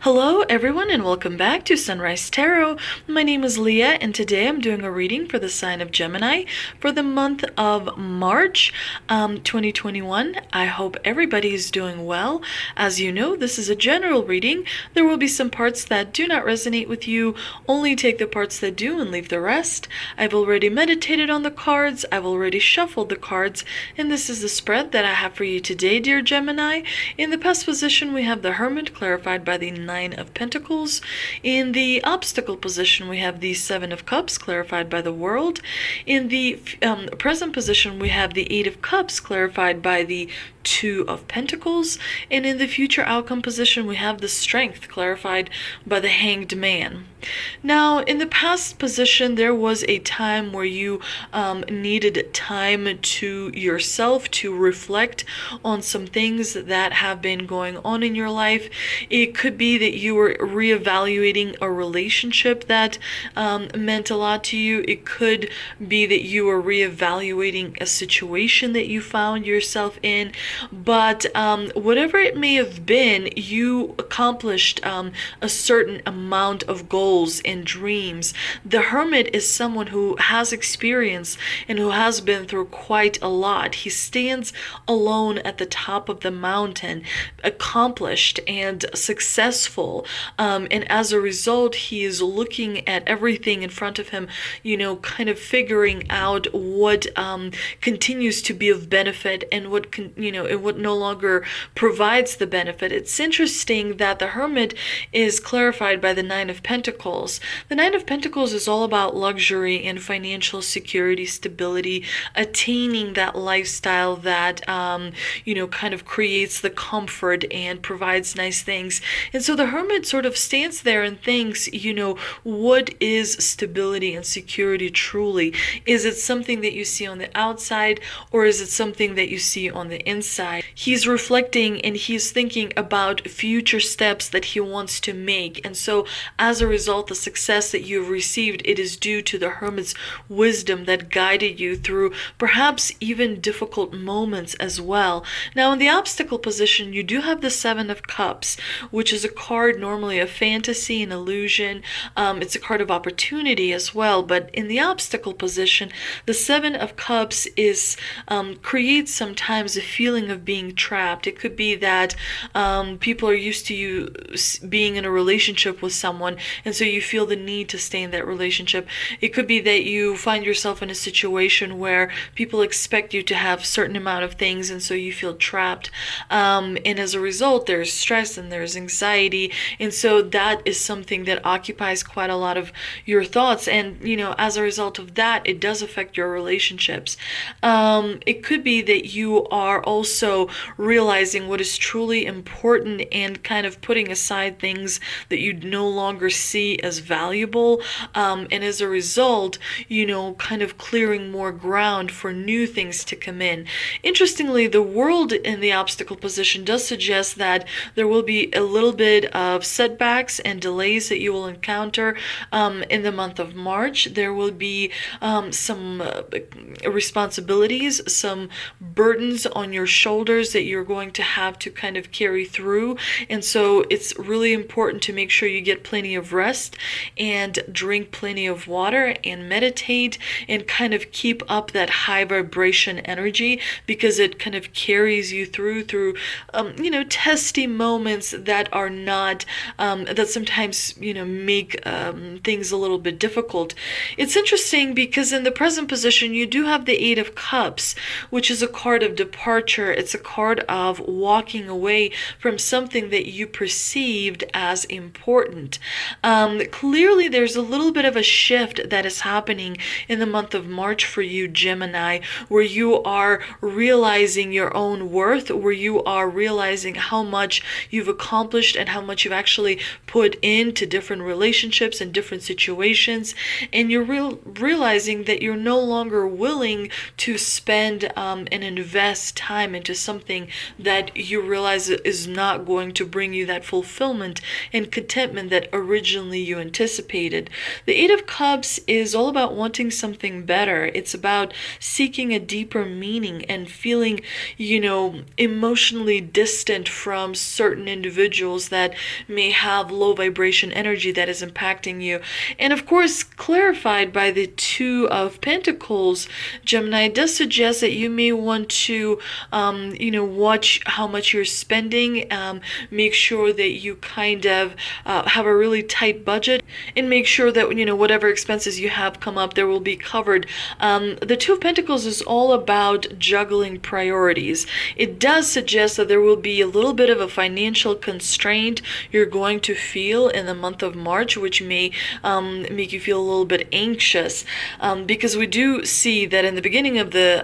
Hello everyone and welcome back to Sunrise Tarot. My name is Leah and today I'm doing a reading for the sign of Gemini for the month of March 2021. I hope everybody is doing well. As you know, this is a general reading. There will be some parts that do not resonate with you. Only take the parts that do and leave the rest. I've already meditated on the cards. I've already shuffled the cards, and this is the spread that I have for you today, dear Gemini. In the past position, we have the Hermit, clarified by the Nine of Pentacles. In the obstacle position, we have the Seven of Cups, clarified by the World. In the present position, we have the Eight of Cups, clarified by the Two of Pentacles. And in the future outcome position, we have the Strength, clarified by the Hanged Man. Now, in the past position, there was a time where you needed time to yourself to reflect on some things that have been going on in your life. It could be that you were reevaluating a relationship that meant a lot to you. It could be that you were reevaluating a situation that you found yourself in. But whatever it may have been, you accomplished a certain amount of goals and dreams. The Hermit is someone who has experience and who has been through quite a lot. He stands alone at the top of the mountain, accomplished and successful, and as a result he is looking at everything in front of him, kind of figuring out what continues to be of benefit and what and what no longer provides the benefit. It's interesting that the Hermit is clarified by the Nine of Pentacles. The Nine of Pentacles is all about luxury and financial security, stability, attaining that lifestyle that kind of creates the comfort and provides nice things. And so the Hermit sort of stands there and thinks, what is stability and security truly? Is it something that you see on the outside, or is it something that you see on the inside? He's reflecting and he's thinking about future steps that he wants to make. And so as a result, the success that you've received, it is due to the Hermit's wisdom that guided you through perhaps even difficult moments as well. Now, in the obstacle position, you do have the Seven of Cups, which is a card normally of fantasy and illusion. It's a card of opportunity as well. But in the obstacle position, the Seven of Cups is creates sometimes a feeling of being trapped. It could be that people are used to you being in a relationship with someone, and so you feel the need to stay in that relationship. It could be that you find yourself in a situation where people expect you to have a certain amount of things, and so you feel trapped. And as a result, there's stress and there's anxiety, and so that is something that occupies quite a lot of your thoughts. And as a result of that, it does affect your relationships. It could be that you are also realizing what is truly important and kind of putting aside things that you no longer see as valuable, and as a result, kind of clearing more ground for new things to come in. Interestingly, the World in the obstacle position does suggest that there will be a little bit of setbacks and delays that you will encounter in the month of March. There will be some responsibilities, some burdens on your shoulders that you're going to have to kind of carry through. And so it's really important to make sure you get plenty of rest and drink plenty of water and meditate and kind of keep up that high vibration energy, because it kind of carries you through testy moments that are not that sometimes make things a little bit difficult. It's interesting because in the present position you do have the Eight of Cups, which is a card of departure. It's a card of walking away from something that you perceived as important. Clearly there's a little bit of a shift that is happening in the month of March for you, Gemini, where you are realizing your own worth, where you are realizing how much you've accomplished and how much you've actually put into different relationships and different situations, and you're realizing that you're no longer willing to spend and invest time time into something that you realize is not going to bring you that fulfillment and contentment that originally you anticipated. The Eight of Cups is all about wanting something better. It's about seeking a deeper meaning and feeling, emotionally distant from certain individuals that may have low vibration energy that is impacting you. And of course, clarified by the Two of Pentacles, Gemini, does suggest that you may want to, watch how much you're spending, make sure that you kind of have a really tight budget, and make sure that, whatever expenses you have come up, there will be covered. The Two of Pentacles is all about juggling priorities. It does suggest that there will be a little bit of a financial constraint you're going to feel in the month of March, which may make you feel a little bit anxious, because we do see that in the beginning of the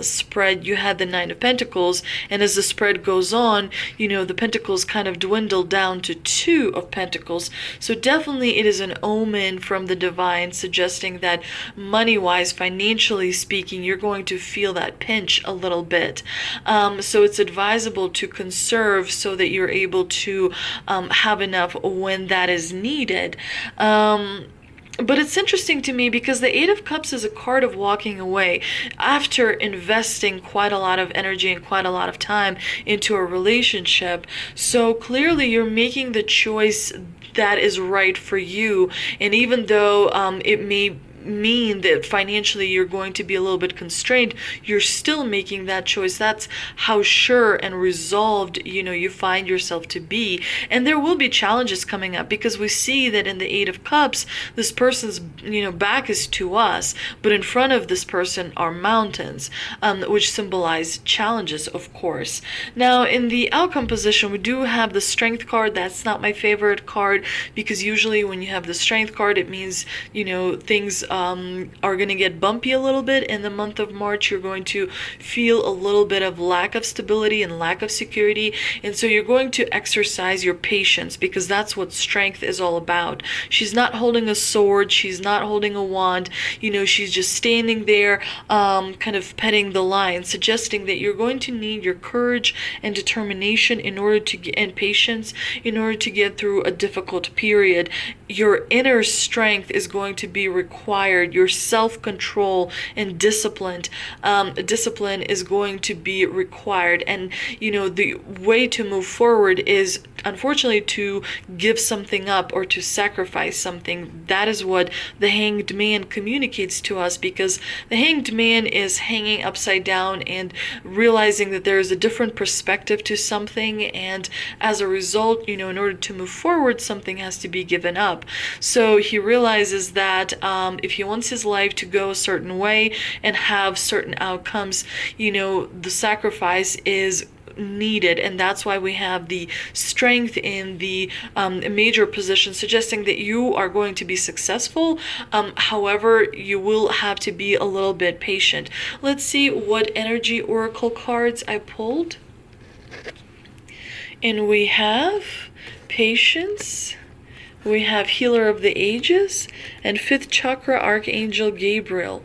spread you had the Nine of Pentacles, and as the spread goes on, the Pentacles kind of dwindle down to Two of Pentacles. So definitely it is an omen from the divine suggesting that money-wise, financially speaking, you're going to feel that pinch a little bit. So it's advisable to conserve so that you're able to have enough when that is needed. But it's interesting to me because the Eight of Cups is a card of walking away after investing quite a lot of energy and quite a lot of time into a relationship. So clearly you're making the choice that is right for you. And even though it may mean that financially you're going to be a little bit constrained, you're still making that choice. That's how sure and resolved you find yourself to be. And there will be challenges coming up because we see that in the Eight of Cups, this person's back is to us, but in front of this person are mountains, which symbolize challenges, of course. Now in the outcome position, we do have the Strength card. That's not my favorite card because usually when you have the Strength card, it means things are going to get bumpy a little bit in the month of March. You're going to feel a little bit of lack of stability and lack of security, and so you're going to exercise your patience because that's what strength is all about. She's not holding a sword, she's not holding a wand, she's just standing there kind of petting the lion, suggesting that you're going to need your courage and determination in order to get, and patience in order to get through a difficult period. Your inner strength is going to be required. Your self-control and discipline is going to be required. And the way to move forward is unfortunately to give something up or to sacrifice something. That is what the Hanged Man communicates to us, because the Hanged Man is hanging upside down and realizing that there is a different perspective to something, and as a result, in order to move forward, something has to be given up. So he realizes that if he wants his life to go a certain way and have certain outcomes, the sacrifice is needed. And that's why we have the Strength in the major position, suggesting that you are going to be successful. However, you will have to be a little bit patient. Let's see what energy oracle cards I pulled. And we have Patience, we have Healer of the Ages, and Fifth Chakra, Archangel Gabriel.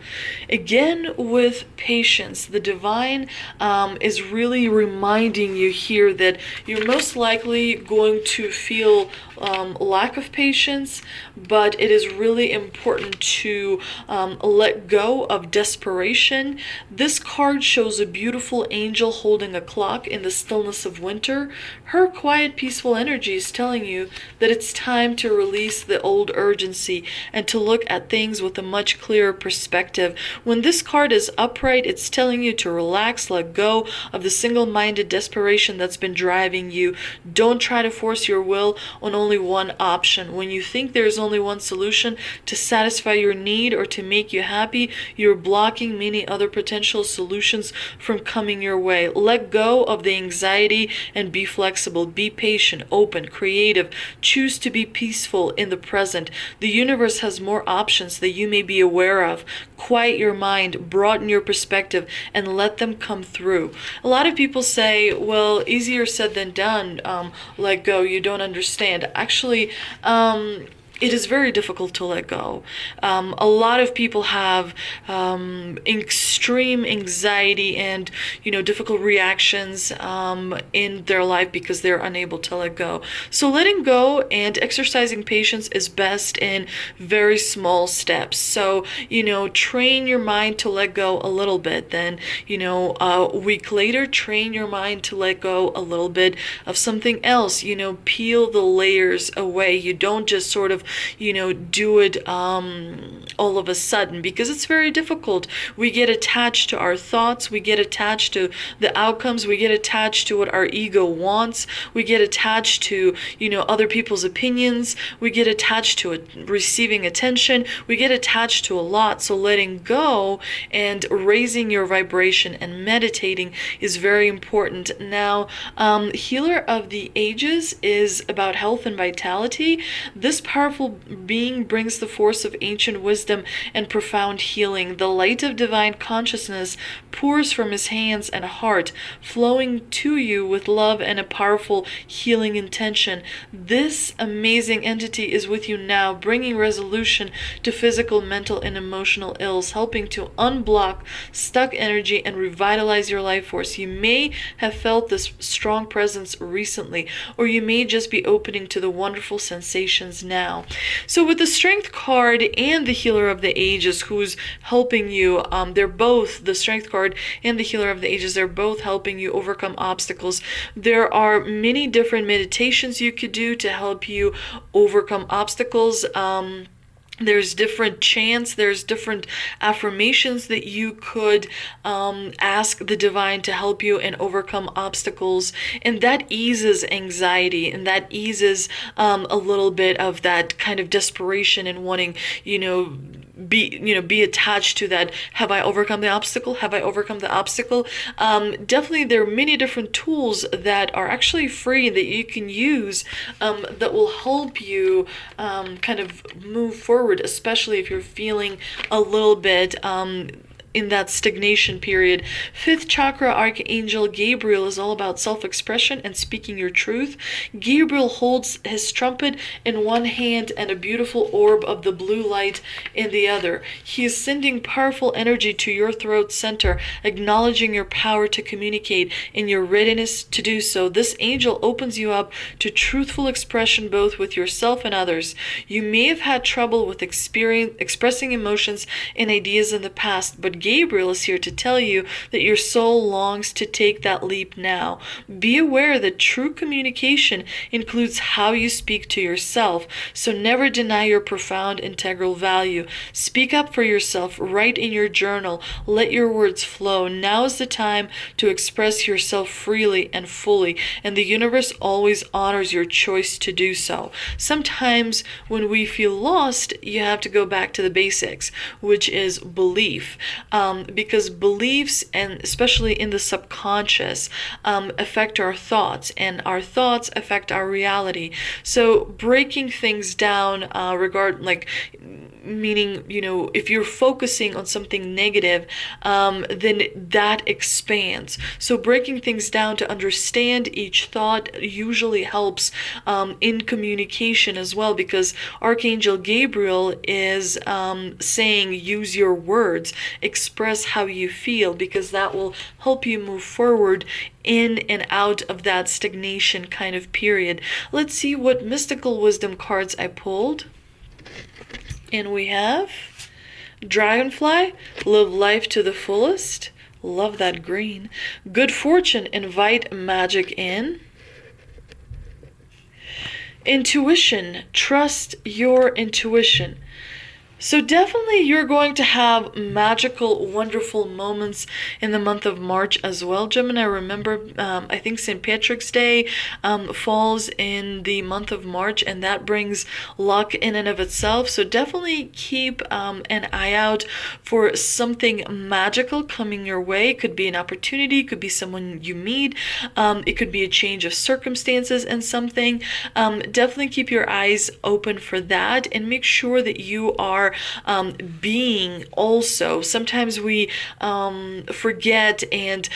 Again, with patience, the divine is really reminding you here that you're most likely going to feel lack of patience, but it is really important to let go of desperation. This card shows a beautiful angel holding a clock in the stillness of winter. Her quiet, peaceful energy is telling you that it's time to release the old urgency and to look at things with a much clearer perspective. When this card is upright, it's telling you to relax, let go of the single-minded desperation that's been driving you. Don't try to force your will on only one option. When you think there's only one solution to satisfy your need or to make you happy, you're blocking many other potential solutions from coming your way. Let go of the anxiety and be flexible. Be patient, open, creative. Choose to be peaceful in the present. The universe has more options that you may be aware of. Quiet your mind, broaden your perspective, and let them come through. A lot of people say, well, easier said than done, let go, you don't understand. Actually, it is very difficult to let go. A lot of people have extreme anxiety and, difficult reactions in their life because they're unable to let go. So letting go and exercising patience is best in very small steps. So, train your mind to let go a little bit. Then, a week later, train your mind to let go a little bit of something else. Peel the layers away. You don't just sort of do it all of a sudden, because it's very difficult. We get attached to our thoughts, we get attached to the outcomes, we get attached to what our ego wants, we get attached to other people's opinions, we get attached to it, receiving attention, we get attached to a lot. So letting go and raising your vibration and meditating is very important. Now, Healer of the Ages is about health and vitality. This powerful being brings the force of ancient wisdom and profound healing. The light of divine consciousness pours from his hands and heart, flowing to you with love and a powerful healing intention. This amazing entity is with you now, bringing resolution to physical, mental, and emotional ills, helping to unblock stuck energy and revitalize your life force. You may have felt this strong presence recently, or you may just be opening to the wonderful sensations now. So with the Strength card and the Healer of the Ages, who's helping you, they're both, the Strength card and the Healer of the Ages, they're both helping you overcome obstacles. There are many different meditations you could do to help you overcome obstacles. There's different chants, there's different affirmations that you could ask the divine to help you and overcome obstacles, and that eases anxiety, and that eases a little bit of that kind of desperation and wanting, be attached to that. Have I overcome the obstacle? Have I overcome the obstacle? Definitely there are many different tools that are actually free that you can use that will help you kind of move forward, especially if you're feeling a little bit in that stagnation period. Fifth chakra, Archangel Gabriel, is all about self-expression and speaking your truth. Gabriel holds his trumpet in one hand and a beautiful orb of the blue light in the other. He is sending powerful energy to your throat center, acknowledging your power to communicate and your readiness to do so. This angel opens you up to truthful expression both with yourself and others. You may have had trouble with expressing emotions and ideas in the past, but Gabriel is here to tell you that your soul longs to take that leap now. Be aware that true communication includes how you speak to yourself, so never deny your profound integral value. Speak up for yourself, write in your journal, let your words flow. Now is the time to express yourself freely and fully, and the universe always honors your choice to do so. Sometimes when we feel lost, you have to go back to the basics, which is belief. Because beliefs, and especially in the subconscious, affect our thoughts, and our thoughts affect our reality. So breaking things down, meaning, if you're focusing on something negative, then that expands. So breaking things down to understand each thought usually helps in communication as well, because Archangel Gabriel is saying use your words, express how you feel, because that will help you move forward in and out of that stagnation kind of period. Let's see what mystical wisdom cards I pulled. And we have Dragonfly, live life to the fullest. Love that green. Good fortune, invite magic in. Intuition, trust your intuition. So definitely you're going to have magical, wonderful moments in the month of March as well, Gemini. Remember, I think St. Patrick's Day falls in the month of March, and that brings luck in and of itself. So definitely keep an eye out for something magical coming your way. It could be an opportunity, it could be someone you meet, it could be a change of circumstances and something. Definitely keep your eyes open for that, and make sure that you are are being also. Sometimes we forget and,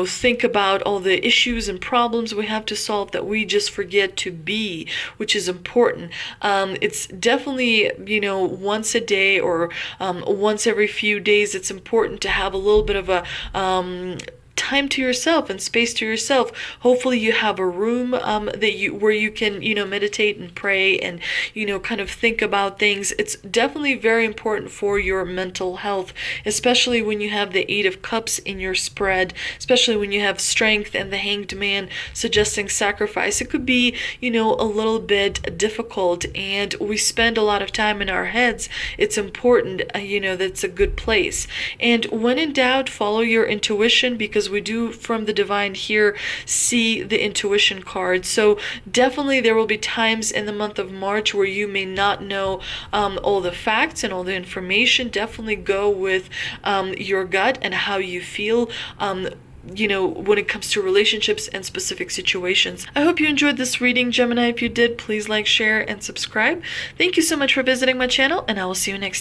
think about all the issues and problems we have to solve, that we just forget to be, which is important. It's definitely, once a day or once every few days, it's important to have a little bit of a time to yourself and space to yourself. Hopefully you have a room where you can meditate and pray and kind of think about things. It's definitely very important for your mental health, especially when you have the Eight of Cups in your spread, especially when you have Strength and the Hanged Man suggesting sacrifice. It could be a little bit difficult, and we spend a lot of time in our heads. It's important that's a good place. And when in doubt, follow your intuition, because we do from the divine here see the intuition card. So definitely there will be times in the month of March where you may not know all the facts and all the information. Definitely go with your gut and how you feel when it comes to relationships and specific situations. I hope you enjoyed this reading, Gemini. If you did, please like, share, and subscribe. Thank you so much for visiting my channel, and I will see you next time.